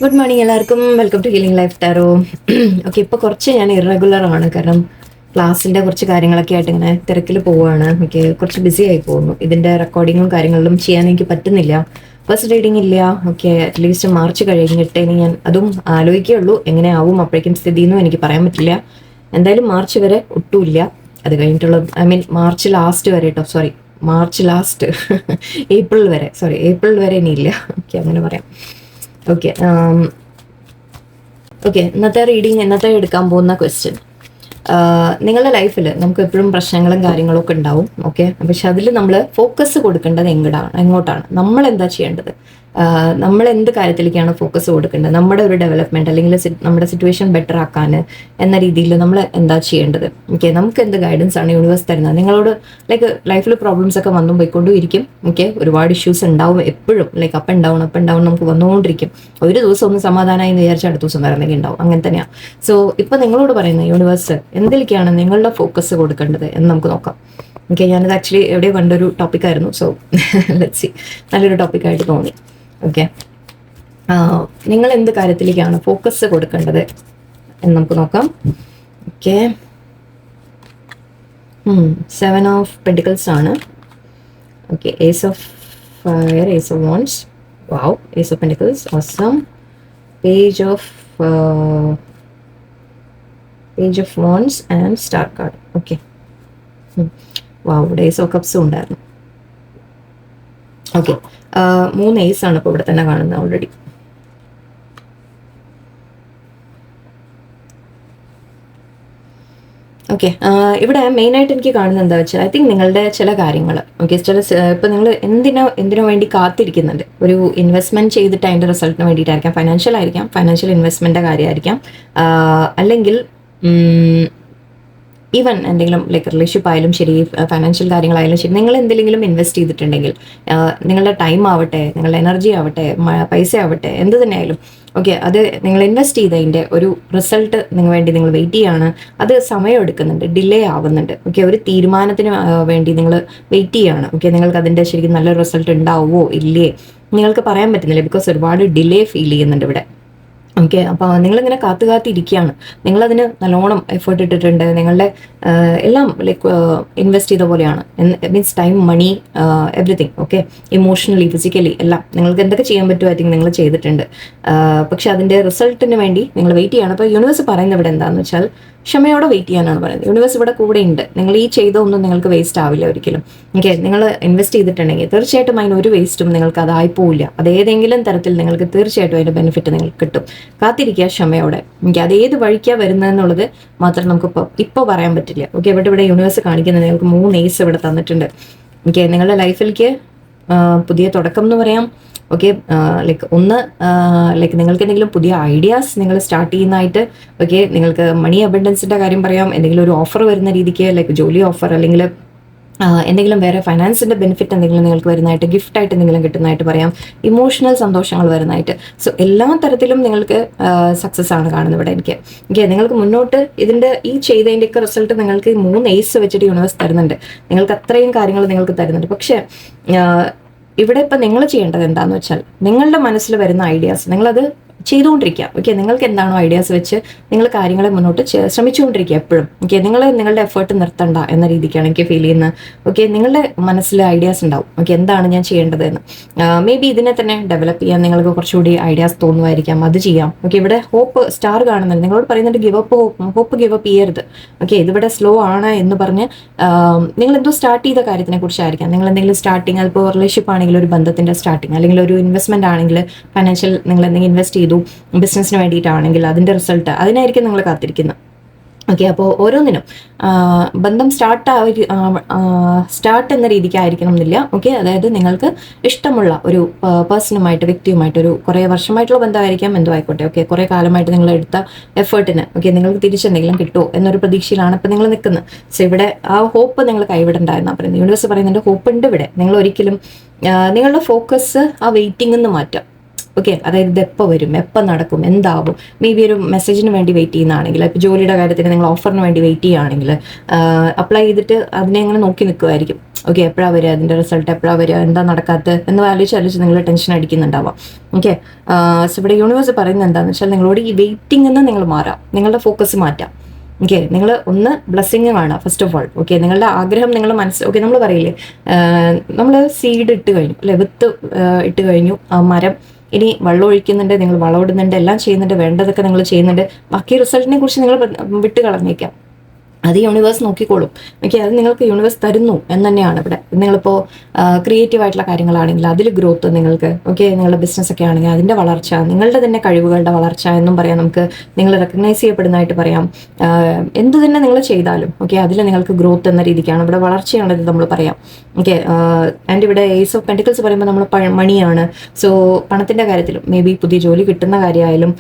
Good morning എല്ലാവർക്കും. Welcome to healing life tarot. Okay, ഇപ്പോൾ കുറച്ച് ഞാൻ ഇറഗുലർ ആണ്, കാരണം ക്ലാസ്സിൻ്റെ കുറച്ച് കാര്യങ്ങളൊക്കെ ആയിട്ട് ഇങ്ങനെ തിരക്കിൽ പോവുകയാണ്. ഓക്കെ, കുറച്ച് ബിസി ആയി പോകുന്നു. ഇതിൻ്റെ റെക്കോർഡിങ്ങും കാര്യങ്ങളിലും ചെയ്യാൻ എനിക്ക് പറ്റുന്നില്ല. ഫസ്റ്റ് റീഡിംഗ് ഇല്ല. ഓക്കെ, അറ്റ്ലീസ്റ്റ് മാർച്ച് കഴിഞ്ഞിട്ട് ഇനി ഞാൻ അതും ആലോചിക്കുകയുള്ളൂ എങ്ങനെയാവും അപ്പോഴേക്കും സ്ഥിതി എന്നും എനിക്ക് പറയാൻ പറ്റില്ല. എന്തായാലും മാർച്ച് വരെ ഒട്ടുമില്ല. അത് കഴിഞ്ഞിട്ടുള്ള മാർച്ച് ലാസ്റ്റ് വരെ കേട്ടോ, സോറി മാർച്ച് ലാസ്റ്റ് ഏപ്രിൽ വരെ ഇനിയില്ല. ഓക്കെ, അങ്ങനെ പറയാം. ഓക്കെ ഓക്കെ ഇന്നത്തെ എടുക്കാൻ പോകുന്ന ക്വസ്റ്റ്യൻ, നിങ്ങളുടെ ലൈഫിൽ നമുക്ക് എപ്പോഴും പ്രശ്നങ്ങളും കാര്യങ്ങളൊക്കെ ഉണ്ടാവും. ഓക്കെ, പക്ഷെ അതിൽ നമ്മൾ ഫോക്കസ് കൊടുക്കേണ്ടത് എങ്ങോട്ടാണ്, നമ്മൾ എന്താ ചെയ്യേണ്ടത്, നമ്മൾ എന്ത് കാര്യത്തിലേക്കാണ് ഫോക്കസ് കൊടുക്കേണ്ടത്, നമ്മുടെ ഒരു ഡെവലപ്മെന്റ് അല്ലെങ്കിൽ നമ്മുടെ സിറ്റുവേഷൻ ബെറ്റർ ആക്കാൻ എന്ന രീതിയിൽ നമ്മൾ എന്താ ചെയ്യേണ്ടത്. ഓക്കെ, നമുക്ക് എന്ത് ഗൈഡൻസ് ആണ് യൂണിവേഴ്സ് തരുന്നത്. നിങ്ങളോട് ലൈഫിൽ പ്രോബ്ലംസ് ഒക്കെ വന്നും പോയിക്കൊണ്ടും ഇരിക്കും. ഓക്കെ, ഒരുപാട് ഇഷ്യൂസ് ഉണ്ടാവും എപ്പോഴും, അപ്പ് ആൻഡ് ഡൗൺ നമുക്ക് വന്നുകൊണ്ടിരിക്കും. ഒരു ദിവസം ഒന്ന് സമാധാനമായി എന്ന് വിചാരിച്ചാൽ അടുത്ത ദിവസം വേറെ എന്തെങ്കിലും ഉണ്ടാവും. അങ്ങനെ തന്നെയാണ്. സോ ഇപ്പം നിങ്ങളോട് പറയുന്ന യൂണിവേഴ്സ് എന്തിലേക്കാണ് നിങ്ങളുടെ ഫോക്കസ് കൊടുക്കേണ്ടത് എന്ന് നമുക്ക് നോക്കാം. ഓക്കെ, ഞാനിത് ആക്ച്വലി എവിടെയോ കണ്ടൊരു ടോപ്പിക്കായിരുന്നു. സോ ലെറ്റ്സ് സീ, നല്ലൊരു ടോപ്പിക്കായിട്ട് തോന്നി. ഓക്കെ, നിങ്ങൾ എന്ത് കാര്യത്തിലേക്കാണ് ഫോക്കസ് കൊടുക്കേണ്ടത് എന്ന് നമുക്ക് നോക്കാം. ഓക്കെ, 7 ഓഫ് പെന്റിക്കിൾസ് ആണ്. Okay, ace of fire, ace of wands, wow, ace of pentacles, awesome, page of wands and star card. Okay, wow, ഇവിടെ ഏസ് ഓഫ് കപ്സും ഉണ്ടായിരുന്നു. ഓക്കെ, 3 ഏസ് ആണ് ഇപ്പോൾ ഇവിടെ തന്നെ കാണുന്നത് ഓൾറെഡി. ഓക്കെ, ഇവിടെ മെയിനായിട്ട് എനിക്ക് കാണുന്നത് എന്താ വെച്ചാൽ, ഐ തിങ്ക് നിങ്ങളുടെ ചില കാര്യങ്ങൾ, ഓക്കെ, ഇപ്പം നിങ്ങൾ എന്തിനു വേണ്ടി കാത്തിരിക്കുന്നുണ്ട്. ഒരു ഇൻവെസ്റ്റ്മെന്റ് ചെയ്തിട്ട് അതിൻ്റെ റിസൾട്ടിന് വേണ്ടിയിട്ടായിരിക്കാം, ഫൈനാൻഷ്യൽ ഇൻവെസ്റ്റ്മെന്റിന്റെ കാര്യമായിരിക്കാം, അല്ലെങ്കിൽ ഈവൻ എന്തെങ്കിലും റിലേഷൻഷിപ്പ് ആയാലും ശരി, ഫൈനാൻഷ്യൽ കാര്യങ്ങളായാലും ശരി, നിങ്ങൾ എന്തെങ്കിലും ഇൻവെസ്റ്റ് ചെയ്തിട്ടുണ്ടെങ്കിൽ, നിങ്ങളുടെ ടൈം ആവട്ടെ, നിങ്ങളുടെ എനർജി ആവട്ടെ, പൈസ ആവട്ടെ, എന്ത് തന്നെയായാലും ഓക്കെ, അത് നിങ്ങൾ ഇൻവെസ്റ്റ് ചെയ്തതിൻ്റെ ഒരു റിസൾട്ട് വേണ്ടി നിങ്ങൾ വെയിറ്റ് ചെയ്യാണ്. അത് സമയം എടുക്കുന്നുണ്ട്, ഡിലേ ആവുന്നുണ്ട്. ഓക്കെ, ഒരു തീരുമാനത്തിന് വേണ്ടി നിങ്ങൾ വെയിറ്റ് ചെയ്യാണ്. ഓക്കെ, നിങ്ങൾക്ക് അതിൻ്റെ ശരിക്കും നല്ല റിസൾട്ട് ഉണ്ടാവുമോ ഇല്ലേ നിങ്ങൾക്ക് പറയാൻ പറ്റുന്നില്ല, ബിക്കോസ് ഒരുപാട് ഡിലേ ഫീൽ ചെയ്യുന്നുണ്ട് ഇവിടെ. ഓക്കെ, അപ്പോൾ നിങ്ങളിങ്ങനെ കാത്തിരിക്കുകയാണ്. നിങ്ങളതിന് നല്ലോണം എഫേർട്ട് ഇട്ടിട്ടുണ്ട്. നിങ്ങളുടെ എല്ലാം ഇൻവെസ്റ്റ് ചെയ്ത പോലെയാണ്. മീൻസ് ടൈം, മണി, എവറിത്തിങ്. ഓക്കെ, ഇമോഷണലി, ഫിസിക്കലി എല്ലാം നിങ്ങൾക്ക് എന്തൊക്കെ ചെയ്യാൻ പറ്റുമോ ഐ തിങ്ക് നിങ്ങൾ ചെയ്തിട്ടുണ്ട്. പക്ഷെ അതിൻ്റെ റിസൾട്ടിന് വേണ്ടി നിങ്ങൾ വെയിറ്റ് ചെയ്യാണ്. അപ്പോൾ യൂണിവേഴ്സ് പറയുന്നത് ഇവിടെ എന്താണെന്ന് വെച്ചാൽ, ക്ഷമയോടെ വെയിറ്റ് ചെയ്യാനാണ് പറയുന്നത്. യൂണിവേഴ്സ് ഇവിടെ കൂടെ ഉണ്ട്. നിങ്ങൾ ഈ ചെയ്തൊന്നും നിങ്ങൾക്ക് വേസ്റ്റ് ആവില്ല ഒരിക്കലും. ഓക്കെ, നിങ്ങൾ ഇൻവെസ്റ്റ് ചെയ്തിട്ടുണ്ടെങ്കിൽ തീർച്ചയായിട്ടും അതിന് ഒരു വേസ്റ്റും നിങ്ങൾക്ക് അതായി പോവില്ല. അത് ഏതെങ്കിലും തരത്തിൽ നിങ്ങൾക്ക് തീർച്ചയായിട്ടും അതിൻ്റെ ബെനിഫിറ്റ് നിങ്ങൾക്ക് കിട്ടും. കാത്തിരിക്കുക ക്ഷമയോടെ. ഓക്കെ, അത് ഏത് വഴിക്കാണ് വരുന്നതെന്നുള്ളത് മാത്രം നമുക്ക് ഇപ്പോൾ പറയാൻ പറ്റില്ല. ഓക്കെ, ഇവിടെ യൂണിവേഴ്സ് കാണിക്കുന്നത് നിങ്ങൾക്ക് 3 ഏസ് ഇവിടെ തന്നിട്ടുണ്ട്. ഓക്കെ, നിങ്ങളുടെ ലൈഫിലേക്ക് പുതിയ തുടക്കം എന്ന് പറയാം. ഓക്കെ, നിങ്ങൾക്ക് എന്തെങ്കിലും പുതിയ ഐഡിയാസ് നിങ്ങൾ സ്റ്റാർട്ട് ചെയ്യുന്നതായിട്ട്. ഓക്കെ, നിങ്ങൾക്ക് മണി അബണ്ടൻസിൻ്റെ കാര്യം പറയാം. എന്തെങ്കിലും ഒരു ഓഫർ വരുന്ന രീതിക്ക്, ജോലി ഓഫർ, അല്ലെങ്കിൽ എന്തെങ്കിലും വേറെ ഫൈനാൻസിൻ്റെ ബെനിഫിറ്റ് എന്തെങ്കിലും നിങ്ങൾക്ക് വരുന്നതായിട്ട്, ഗിഫ്റ്റായിട്ട് എന്തെങ്കിലും കിട്ടുന്നതായിട്ട് പറയാം. ഇമോഷണൽ സന്തോഷങ്ങൾ വരുന്നതായിട്ട്. സോ എല്ലാ തരത്തിലും നിങ്ങൾക്ക് സക്സസ് ആണ് കാണുന്നത് ഇവിടെ എനിക്ക്. ഓക്കെ, നിങ്ങൾക്ക് മുന്നോട്ട് ഈ ചെയ്തതിൻ്റെയൊക്കെ റിസൾട്ട് നിങ്ങൾക്ക് 3 ഏസ് വെച്ചിട്ട് യൂണിവേഴ്സ് തരുന്നുണ്ട്. നിങ്ങൾക്ക് അത്രയും കാര്യങ്ങൾ നിങ്ങൾക്ക് തരുന്നുണ്ട്. പക്ഷേ ഇവിടെ ഇപ്പം നിങ്ങൾ ചെയ്യേണ്ടത് എന്താണെന്ന് വെച്ചാൽ, നിങ്ങളുടെ മനസ്സിൽ വരുന്ന ഐഡിയാസ് നിങ്ങളത് ചെയ്തുകൊണ്ടിരിക്കുക. ഓക്കെ, നിങ്ങൾക്ക് എന്താണോ ഐഡിയാസ് വെച്ച് നിങ്ങൾ കാര്യങ്ങളെ മുന്നോട്ട് ശ്രമിച്ചുകൊണ്ടിരിക്കുക എപ്പോഴും. ഓക്കെ, നിങ്ങളുടെ എഫേർട്ട് നിർത്തണ്ട എന്ന രീതിക്കാണ് എനിക്ക് ഫീൽ ചെയ്യുന്നത്. ഓക്കെ, നിങ്ങളുടെ മനസ്സിൽ ഐഡിയാസ് ഉണ്ടാവും. ഓക്കെ, എന്താണ് ഞാൻ ചെയ്യേണ്ടതെന്ന്. മേ ബി ഇതിനെ തന്നെ ഡെവലപ്പ് ചെയ്യാൻ നിങ്ങൾക്ക് കുറച്ചുകൂടി ഐഡിയാസ് തോന്നുമായിരിക്കാം, അത് ചെയ്യാം. ഓക്കെ, ഇവിടെ ഹോപ്പ് സ്റ്റാർ കാണുന്നുണ്ട്. നിങ്ങളോട് പറയുന്നുണ്ട് ഹോപ്പ് ഗിവ് അപ്പ് ചെയ്യരുത്. ഓക്കെ, ഇതിവിടെ സ്ലോ ആണ് എന്ന് പറഞ്ഞ് നിങ്ങൾ എന്തോ സ്റ്റാർട്ട് ചെയ്ത കാര്യത്തിനെ കുറിച്ചായിരിക്കാം. നിങ്ങൾ എന്തെങ്കിലും സ്റ്റാർട്ടിങ്, അതിപ്പോൾ റിലേഷൻഷിപ്പ് ആണെങ്കിൽ ഒരു ബന്ധത്തിൻ്റെ സ്റ്റാർട്ടിങ്, അല്ലെങ്കിൽ ഒരു ഇൻവെസ്റ്റ്മെന്റ് ആണെങ്കിൽ ഫൈനാൻഷ്യൽ നിങ്ങൾ എന്തെങ്കിലും ഇൻവെസ്റ്റ് ചെയ്തു ബിസിനസ്സിന് വേണ്ടിയിട്ടാണെങ്കിൽ അതിൻ്റെ റിസൾട്ട്, അതിനായിരിക്കും നിങ്ങൾ കാത്തിരിക്കുന്നത്. ഓക്കെ, അപ്പോൾ ഓരോന്നിനും ബന്ധം സ്റ്റാർട്ട് എന്ന രീതിക്കായിരിക്കണം എന്നില്ല. ഓക്കെ, അതായത് നിങ്ങൾക്ക് ഇഷ്ടമുള്ള ഒരു പേഴ്സണുമായിട്ട്, വ്യക്തിയുമായിട്ട്, ഒരു കുറേ വർഷമായിട്ടുള്ള ബന്ധമായിരിക്കാം, എന്തോ ആയിക്കോട്ടെ. ഓക്കെ, കുറേ കാലമായിട്ട് നിങ്ങൾ എടുത്ത എഫേർട്ടിന് ഓക്കെ നിങ്ങൾക്ക് തിരിച്ചെന്തെങ്കിലും കിട്ടുമോ എന്നൊരു പ്രതീക്ഷയിലാണ് ഇപ്പം നിങ്ങൾ നിൽക്കുന്നത്. സോ ഇവിടെ ആ ഹോപ്പ് നിങ്ങൾ കൈവിടണ്ടായെന്നാണ് പറയുന്നത്. യൂണിവേഴ്സ് പറയുന്നുണ്ട് ഹോപ്പ് ഉണ്ട് ഇവിടെ. നിങ്ങൾ ഒരിക്കലും നിങ്ങളുടെ ഫോക്കസ് ആ വെയിറ്റിംഗ് എന്ന് മാറ്റാം. ഓക്കെ, അതായത് ഇത് എപ്പോൾ വരും, എപ്പോൾ നടക്കും, എന്താവും. മേ ബി ഒരു മെസ്സേജിന് വേണ്ടി വെയിറ്റ് ചെയ്യുന്നതാണെങ്കിൽ, ഇപ്പോൾ ജോലിയുടെ കാര്യത്തിന് നിങ്ങൾ ഓഫറിന് വേണ്ടി വെയിറ്റ് ചെയ്യുകയാണെങ്കിൽ, അപ്ലൈ ചെയ്തിട്ട് അതിനെ അങ്ങനെ നോക്കി നിൽക്കുമായിരിക്കും. ഓക്കെ, എപ്പോഴാണ് വരിക, അതിൻ്റെ റിസൾട്ട് എപ്പോഴാണ് വരിക, എന്താ നടക്കാത്തത് എന്ന് ആലോചിച്ച് നിങ്ങൾ ടെൻഷൻ അടിക്കുന്നുണ്ടാവാം. ഓക്കെ, സോ ഇവിടെ യൂണിവേഴ്സ് പറയുന്നത് എന്താണെന്ന് വെച്ചാൽ നിങ്ങളോട് ഈ വെയിറ്റിംഗ് നിന്ന് നിങ്ങൾ മാറാം, നിങ്ങളുടെ ഫോക്കസ് മാറ്റാം. ഓക്കെ, നിങ്ങൾ ഒന്ന് ബ്ലെസ്സിങ് കാണാം ഫസ്റ്റ് ഓഫ് ഓൾ. ഓക്കെ, നിങ്ങളുടെ ആഗ്രഹം നിങ്ങൾ ഓക്കെ, നമ്മൾ പറയില്ലേ, നമ്മൾ സീഡ് ഇട്ട് കഴിഞ്ഞു അല്ലെ, വിത്ത് ഇട്ട് കഴിഞ്ഞു, ആ മരം ഇനി വെള്ളം ഒഴിക്കുന്നുണ്ട്, നിങ്ങൾ വളമിടുന്നുണ്ട്, എല്ലാം ചെയ്യുന്നുണ്ട്, വേണ്ടതൊക്കെ നിങ്ങൾ ചെയ്യുന്നുണ്ട്, ബാക്കി റിസൾട്ടിനെ കുറിച്ച് നിങ്ങൾ വിട്ട് കളഞ്ഞേക്കാം. അത് യൂണിവേഴ്സ് നോക്കിക്കോളും. ഓക്കെ, അത് നിങ്ങൾക്ക് യൂണിവേഴ്സ് തരുന്നു എന്ന് തന്നെയാണ് ഇവിടെ. നിങ്ങളിപ്പോൾ ക്രിയേറ്റീവ് ആയിട്ടുള്ള കാര്യങ്ങളാണെങ്കിൽ അതിൽ ഗ്രോത്ത് നിങ്ങൾക്ക്, ഓക്കെ, നിങ്ങളുടെ ബിസിനസ് ഒക്കെ ആണെങ്കിൽ അതിൻ്റെ വളർച്ച, നിങ്ങളുടെ തന്നെ കഴിവുകളുടെ വളർച്ച എന്നും പറയാം. നമുക്ക് നിങ്ങൾ റെക്കഗ്നൈസ് ചെയ്യപ്പെടുന്നതായിട്ട് പറയാം. എന്ത് തന്നെ നിങ്ങൾ ചെയ്താലും ഓക്കെ, അതിൽ നിങ്ങൾക്ക് ഗ്രോത്ത് എന്ന രീതിക്കാണ് ഇവിടെ വളർച്ചയാണത് നമ്മൾ പറയാം. ഓക്കെ, ആൻഡ് ഇവിടെ ഏസ് ഓഫ് പെന്റിക്കിൾസ് പറയുമ്പോൾ നമ്മൾ മണിയാണ്. സോ പണത്തിൻ്റെ കാര്യത്തിലും മേ ബി പുതിയ ജോലി കിട്ടുന്ന കാര്യമായാലും,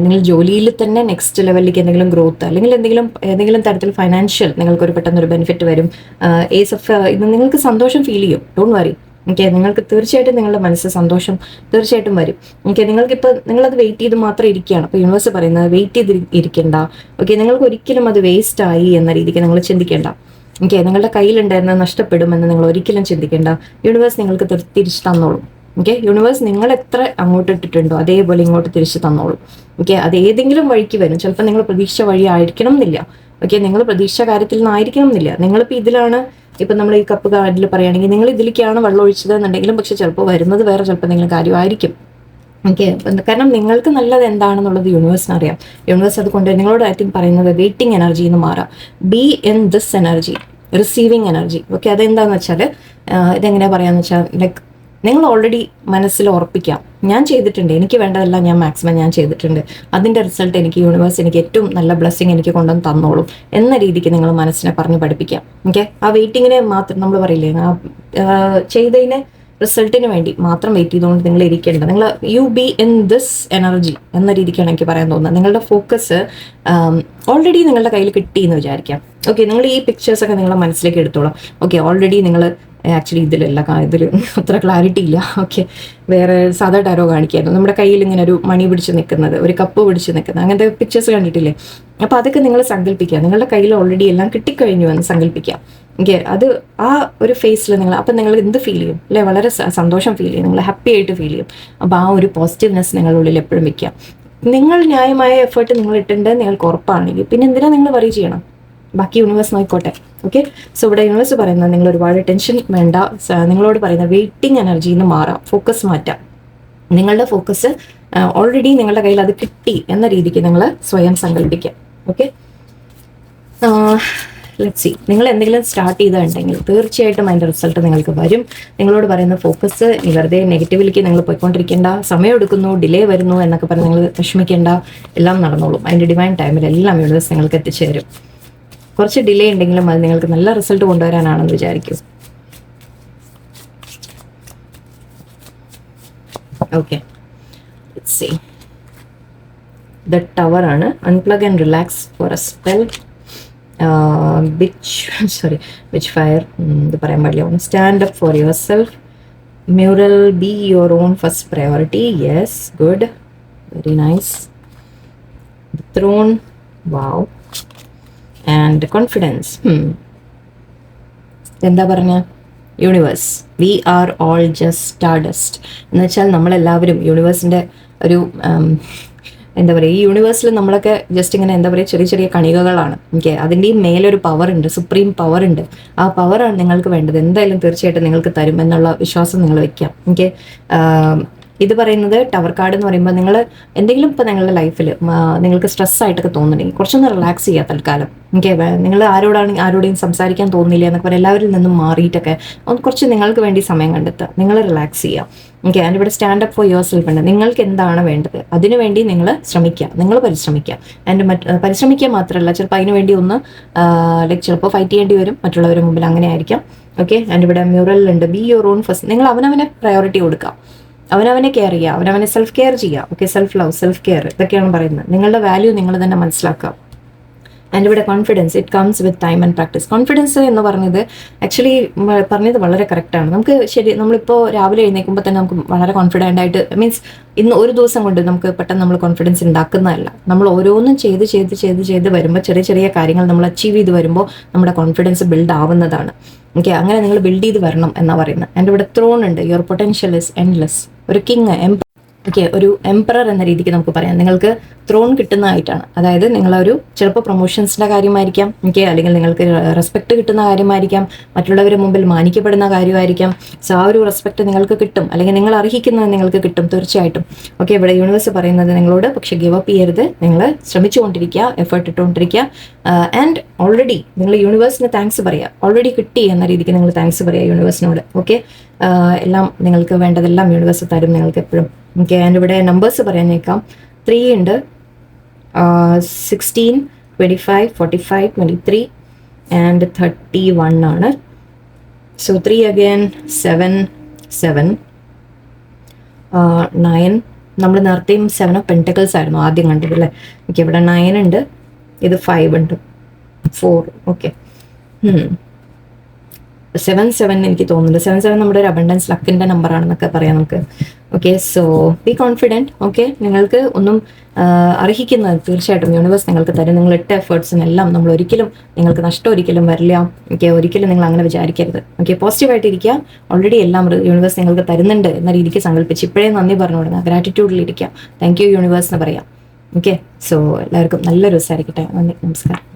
നിങ്ങൾ ജോലിയിൽ തന്നെ നെക്സ്റ്റ് ലെവലിലേക്ക് എന്തെങ്കിലും ഗ്രോത്ത് അല്ലെങ്കിൽ ഏതെങ്കിലും തരത്തിൽ ഫൈനാൻഷ്യൽ നിങ്ങൾക്കൊരു പെട്ടെന്നൊരു ബെനിഫിറ്റ് വരും. ഏസ് ഓഫ് ഇത് നിങ്ങൾക്ക് സന്തോഷം ഫീൽ ചെയ്യും, ഡോണ്ട് വറി. ഓക്കെ, നിങ്ങൾക്ക് തീർച്ചയായിട്ടും നിങ്ങളുടെ മനസ്സ് സന്തോഷം തീർച്ചയായിട്ടും വരും. ഓക്കെ, നിങ്ങൾക്കിപ്പോൾ നിങ്ങളത് വെയിറ്റ് ചെയ്ത് മാത്രം ഇരിക്കുകയാണ്. അപ്പോൾ യൂണിവേഴ്സ് പറയുന്നത് വെയിറ്റ് ചെയ്ത് ഇരിക്കേണ്ട. ഓക്കെ, നിങ്ങൾക്ക് ഒരിക്കലും അത് വേസ്റ്റ് ആയി എന്ന രീതിക്ക് നിങ്ങൾ ചിന്തിക്കേണ്ട. ഓക്കെ, നിങ്ങളുടെ കയ്യിലുണ്ടായിരുന്ന നഷ്ടപ്പെടുമെന്ന് നിങ്ങൾ ഒരിക്കലും ചിന്തിക്കേണ്ട. യൂണിവേഴ്സ് നിങ്ങൾക്ക് തിരിച്ചു തന്നോളും. ഓക്കെ, യൂണിവേഴ്സ് നിങ്ങൾ എത്ര അങ്ങോട്ട് ഇട്ടിട്ടുണ്ടോ അതേപോലെ ഇങ്ങോട്ട് തിരിച്ചു തന്നോളും. ഓക്കെ, അത് ഏതെങ്കിലും വഴിക്ക് വരും. ചിലപ്പോൾ നിങ്ങൾ പ്രതീക്ഷ വഴി ആയിരിക്കണം എന്നില്ല. ഓക്കെ, നിങ്ങൾ പ്രതീക്ഷ കാര്യത്തിൽ നിന്നായിരിക്കണം എന്നില്ല. നിങ്ങളിപ്പോൾ ഇതിലാണ്, ഇപ്പം നമ്മൾ ഈ കപ്പ് കാർഡിൽ പറയുകയാണെങ്കിൽ നിങ്ങൾ ഇതിലേക്കാണ് വെള്ളം ഒഴിച്ചത് എന്നുണ്ടെങ്കിലും പക്ഷെ ചിലപ്പോൾ വരുന്നത് വേറെ ചിലപ്പോൾ എന്തെങ്കിലും കാര്യമായിരിക്കും. ഓക്കെ, കാരണം നിങ്ങൾക്ക് നല്ലത് എന്താണെന്നുള്ളത് യൂണിവേഴ്സിന് അറിയാം. യൂണിവേഴ്സ് അതുകൊണ്ട് നിങ്ങളോട് ഐ തിങ്ക് പറയുന്നത് വെയിറ്റിംഗ് എനർജി എന്ന് മാറാം. B in this energy, receiving energy. Okay, അതെന്താണെന്ന് വെച്ചാൽ ഇതെങ്ങനെയാണ് പറയാന്ന് വെച്ചാൽ ലൈക്ക് നിങ്ങൾ ഓൾറെഡി മനസ്സിൽ ഉറപ്പിക്കാം, ഞാൻ ചെയ്തിട്ടുണ്ട്, എനിക്ക് വേണ്ടതെല്ലാം ഞാൻ മാക്സിമം ഞാൻ ചെയ്തിട്ടുണ്ട്, അതിൻ്റെ റിസൾട്ട് എനിക്ക് യൂണിവേഴ്സ് എനിക്ക് ഏറ്റവും നല്ല ബ്ലെസ്സിങ് എനിക്ക് കൊണ്ടുവന്ന് തന്നോളും എന്ന രീതിക്ക് നിങ്ങൾ മനസ്സിനെ പറഞ്ഞ് പഠിപ്പിക്കാം. ഓക്കെ, ആ വെയിറ്റിങ്ങിനെ മാത്രം നമ്മൾ പറയില്ലേ, ആ ചെയ്തതിന് റിസൾട്ടിന് വേണ്ടി മാത്രം വെയിറ്റ് ചെയ്തുകൊണ്ട് നിങ്ങൾ ഇരിക്കേണ്ട. നിങ്ങൾ you be in this energy എന്ന രീതിക്കാണ് എനിക്ക് പറയാൻ തോന്നുന്നത്. നിങ്ങളുടെ ഫോക്കസ് ഓൾറെഡി നിങ്ങളുടെ കയ്യിൽ കിട്ടി എന്ന് വിചാരിക്കാം. ഓക്കെ, നിങ്ങൾ ഈ പിക്ചേഴ്സൊക്കെ നിങ്ങളുടെ മനസ്സിലേക്ക് എടുത്തോളാം. ഓക്കെ, ഓൾറെഡി നിങ്ങൾ ആക്ച്വലി ഇതിൽ അത്ര ക്ലാരിറ്റി ഇല്ല. ഓക്കെ, വേറെ സാധാ ടാരോ കാണിക്കായിരുന്നു. നമ്മുടെ കയ്യിൽ ഇങ്ങനെ ഒരു മണി പിടിച്ച് നിൽക്കുന്നത്, ഒരു കപ്പ് പിടിച്ച് നിൽക്കുന്നത്, അങ്ങനത്തെ പിക്ചേഴ്സ് കണ്ടിട്ടില്ലേ? അപ്പോൾ അതൊക്കെ നിങ്ങൾ സങ്കല്പിക്കുക, നിങ്ങളുടെ കയ്യിൽ ഓൾറെഡി എല്ലാം കിട്ടിക്കഴിഞ്ഞു എന്ന് സങ്കല്പിക്കാം. ഓക്കെ, അത് ആ ഒരു ഫേസിൽ നിങ്ങൾ അപ്പം നിങ്ങൾ എന്ത് ഫീൽ ചെയ്യും അല്ലെ? വളരെ സന്തോഷം ഫീൽ ചെയ്യും, നിങ്ങൾ ഹാപ്പി ആയിട്ട് ഫീൽ ചെയ്യും. അപ്പോൾ ആ ഒരു പോസിറ്റീവ്നെസ് നിങ്ങളുടെ ഉള്ളിൽ എപ്പോഴും വെക്കുക. നിങ്ങൾ ന്യായമായ എഫേർട്ട് നിങ്ങൾ ഇട്ടുണ്ട് നിങ്ങൾക്ക് ഉറപ്പാണെങ്കിൽ പിന്നെ എന്തിനാ നിങ്ങൾ വറി ചെയ്യണം? ബാക്കി യൂണിവേഴ്സ് നോക്കിക്കോട്ടെ. ഓക്കെ, സോ ഇവിടെ യൂണിവേഴ്സ് പറയുന്നത് നിങ്ങൾ ഒരുപാട് ടെൻഷൻ വേണ്ട. നിങ്ങളോട് പറയുന്ന വെയിറ്റിംഗ് എനർജിയിൽ നിന്ന് മാറാം, ഫോക്കസ് മാറ്റാം. നിങ്ങളുടെ ഫോക്കസ് ഓൾറെഡി നിങ്ങളുടെ കയ്യിൽ അത് കിട്ടി എന്ന രീതിക്ക് നിങ്ങൾ സ്വയം സങ്കല്പിക്കാം. Okay, let's see. നിങ്ങൾ എന്തെങ്കിലും സ്റ്റാർട്ട് ചെയ്തിട്ടുണ്ടെങ്കിൽ തീർച്ചയായിട്ടും അതിൻ്റെ റിസൾട്ട് നിങ്ങൾക്ക് വരും. നിങ്ങളോട് പറയുന്ന ഫോക്കസ് വെറുതെ നെഗറ്റീവിലേക്ക് നിങ്ങൾ പോയിക്കൊണ്ടിരിക്കേണ്ട. സമയം എടുക്കുന്നു, ഡിലേ വരുന്നു എന്നൊക്കെ പറഞ്ഞ് നിങ്ങൾ വിഷമിക്കേണ്ട. എല്ലാം നടന്നോളും. അതിൻ്റെ ഡിവൈൻ ടൈമിൽ എല്ലാം യൂണിവേഴ്സ് നിങ്ങൾക്ക് എത്തിച്ചേരും. കുറച്ച് ഡിലേ ഉണ്ടെങ്കിലും അത് നിങ്ങൾക്ക് നല്ല റിസൾട്ട് കൊണ്ടുവരാനാണെന്ന് വിചാരിക്കും. Okay, let's see. The tower ആണ്. Unplug and relax for a spell. Witch fire ഇത് പറയാൻ പാടില്ല. Stand up for yourself. Mural, be your own first priority. Yes, good, very nice. Throne, wow. And confidence. എന്താ പറഞ്ഞ universe, we are all just stardust എന്ന് വെച്ചാൽ നമ്മളെല്ലാവരും യൂണിവേഴ്സിൻ്റെ ഒരു എന്താ പറയുക, ഈ യൂണിവേഴ്സിൽ നമ്മളൊക്കെ ജസ്റ്റ് ഇങ്ങനെ എന്താ പറയുക ചെറിയ ചെറിയ കണികകളാണ്. ഓക്കെ, അതിൻ്റെയും മേലൊരു പവർ ഉണ്ട്, സുപ്രീം പവർ ഉണ്ട്. ആ പവറാണ് നിങ്ങൾക്ക് വേണ്ടത്. എന്തായാലും തീർച്ചയായിട്ടും നിങ്ങൾക്ക് തരും എന്നുള്ള വിശ്വാസം നിങ്ങൾ വയ്ക്കാം. ഓക്കെ, ഇത് പറയുന്നത് ടവർ കാർഡ് എന്ന് പറയുമ്പോൾ നിങ്ങൾ എന്തെങ്കിലും ഇപ്പോൾ നിങ്ങളുടെ ലൈഫിൽ നിങ്ങൾക്ക് സ്ട്രെസ്സായിട്ടൊക്കെ തോന്നുന്നുണ്ടെങ്കിൽ കുറച്ചൊന്ന് റിലാക്സ് ചെയ്യുക തൽക്കാലം. ഓക്കെ, നിങ്ങൾ ആരോടെയും സംസാരിക്കാൻ തോന്നില്ല എന്നൊക്കെ പറയാം, എല്ലാവരിൽ നിന്നും മാറിയിട്ടൊക്കെ കുറച്ച് നിങ്ങൾക്ക് വേണ്ടി സമയം കണ്ടെത്തുക, നിങ്ങൾ റിലാക്സ് ചെയ്യുക. ഓക്കെ, ആൻഡ് ഇവിടെ stand up for your self ഉണ്ട്. നിങ്ങൾക്ക് എന്താണ് വേണ്ടത് അതിനുവേണ്ടി നിങ്ങൾ ശ്രമിക്കുക, നിങ്ങൾ പരിശ്രമിക്കുക. ആൻഡ് പരിശ്രമിക്കുക മാത്രമല്ല, ചിലപ്പോൾ അതിനു വേണ്ടി ഒന്ന് ലൈക്ക് ചിലപ്പോൾ ഫൈറ്റ് ചെയ്യേണ്ടി വരും മറ്റുള്ളവരുടെ മുമ്പിൽ, അങ്ങനെ ആയിരിക്കാം. ഓക്കെ, ആൻഡ് ഇവിടെ മ്യൂറലുണ്ട്. Be your own first. നിങ്ങൾ അവനവനെ പ്രയോറിറ്റി കൊടുക്കുക, അവനവനെ കെയർ ചെയ്യുക, അവനവനെ സെൽഫ് കെയർ ചെയ്യുക. Okay, self love, self care, ഇതൊക്കെയാണ് പറയുന്നത്. നിങ്ങളുടെ വാല്യൂ നിങ്ങൾ തന്നെ മനസ്സിലാക്കുക. ആൻഡ് ഇവിടെ confidence, it comes with time and practice. Confidence എന്ന് പറഞ്ഞത് ആക്ച്വലി പറഞ്ഞത് വളരെ കറക്റ്റാണ്. നമുക്ക് ശരി, നമ്മളിപ്പോൾ രാവിലെ എഴുന്നേൽക്കുമ്പോൾ തന്നെ നമുക്ക് വളരെ കോൺഫിഡൻ്റ് ആയിട്ട്, മീൻസ് ഇന്ന് ഒരു ദിവസം കൊണ്ട് നമുക്ക് പെട്ടെന്ന് നമ്മൾ കോൺഫിഡൻസ് ഉണ്ടാക്കുന്നതല്ല. നമ്മൾ ഓരോന്നും ചെയ്ത് വരുമ്പോൾ ചെറിയ ചെറിയ കാര്യങ്ങൾ നമ്മൾ അച്ചീവ് ചെയ്ത് വരുമ്പോൾ നമ്മുടെ കോൺഫിഡൻസ് ബിൽഡ് ആവുന്നതാണ്. ഓക്കെ, അങ്ങനെ നിങ്ങൾ ബിൽഡ് ചെയ്ത് വരണം എന്നാണ് പറയുന്നത്. എൻ്റെ ഇവിടെ ത്രോൺ ഉണ്ട്, യുവർ പൊട്ടൻഷ്യൽ ഇസ് എൻഡ്ലെസ്. ഒരു കിങ് ഓക്കെ, ഒരു എംപറർ എന്ന രീതിക്ക് നമുക്ക് പറയാം. നിങ്ങൾക്ക് ത്രോൺ കിട്ടുന്നതായിട്ടാണ്. അതായത് നിങ്ങളൊരു ചിലപ്പോൾ പ്രൊമോഷൻസിൻ്റെ കാര്യമായിരിക്കാം, ഓക്കെ, അല്ലെങ്കിൽ നിങ്ങൾക്ക് റെസ്പെക്ട് കിട്ടുന്ന കാര്യമായിരിക്കാം, മറ്റുള്ളവരുടെ മുമ്പിൽ മാനിക്കപ്പെടുന്ന കാര്യമായിരിക്കാം. സോ ആ ഒരു റെസ്പെക്ട് നിങ്ങൾക്ക് കിട്ടും, അല്ലെങ്കിൽ നിങ്ങൾ അർഹിക്കുന്നത് നിങ്ങൾക്ക് കിട്ടും തീർച്ചയായിട്ടും. ഓക്കെ, ഇവിടെ യൂണിവേഴ്സ് പറയുന്നത് നിങ്ങളോട് പക്ഷെ ഗിവ് അപ്പ് ചെയ്യരുത്, നിങ്ങൾ ശ്രമിച്ചുകൊണ്ടിരിക്കുക, എഫേർട്ട് ഇട്ടുകൊണ്ടിരിക്കുക. ആൻഡ് ഓൾറെഡി നിങ്ങൾ യൂണിവേഴ്സിന് താങ്ക്സ് പറയുക. ഓൾറെഡി കിട്ടി എന്ന രീതിക്ക് നിങ്ങൾ താങ്ക്സ് പറയുക യൂണിവേഴ്സിനോട്. ഓക്കെ, എല്ലാം നിങ്ങൾക്ക് വേണ്ടതെല്ലാം യൂണിവേഴ്സ് തരും നിങ്ങൾക്ക് എപ്പോഴും. ഓക്കെ, ആൻഡ് ഇവിടെ നമ്പേഴ്സ് പറയാനേക്കാം. 3 ഉണ്ട്, 16, 25, 45, 23 ആൻഡ് 31 ആണ്. So 3 again, 7, 7, 9. നമ്മൾ നേരത്തെയും 7 ഓഫ് പെൻറ്റക്കിൾസ് ആയിരുന്നു ആദ്യം കണ്ടത് അല്ലേ. ഓക്കെ, ഇവിടെ 9 ഉണ്ട്, ഇത് 5 ഉണ്ട്, 4. ഓക്കെ, 7 എനിക്ക് തോന്നുന്നുണ്ട്. 7 നമ്മുടെ ഒരു അബണ്ടൻസ് ലക്കിൻ്റെ നമ്പറാണെന്നൊക്കെ പറയാം നമുക്ക്. Okay, so be confident. Okay, നിങ്ങൾക്ക് ഒന്നും അർഹിക്കുന്നത് തീർച്ചയായിട്ടും യൂണിവേഴ്സ് നിങ്ങൾക്ക് തരും. നിങ്ങൾ ഇട്ട എഫേർട്സിനെല്ലാം നമ്മൾ ഒരിക്കലും നിങ്ങൾക്ക് നഷ്ടം ഒരിക്കലും വരില്ല. ഓക്കെ, ഒരിക്കലും നിങ്ങൾ അങ്ങനെ വിചാരിക്കരുത്. ഓക്കെ, പോസിറ്റീവായിട്ടിരിക്കുക. ഓൾറെഡി എല്ലാം യൂണിവേഴ്സ് നിങ്ങൾക്ക് തരുന്നുണ്ട് എന്ന രീതിക്ക് സങ്കല്പിച്ച് ഇപ്പോഴേ നന്ദി പറഞ്ഞു കൊടുക്കുക, ഗ്രാറ്റിറ്റ്യൂഡിലിരിക്കുക. താങ്ക് യു യൂണിവേഴ്സ് എന്ന് പറയാം. ഓക്കെ, സോ എല്ലാവർക്കും നല്ലൊരു ദിവസമായിരിക്കട്ടെ. നന്ദി, നമസ്കാരം.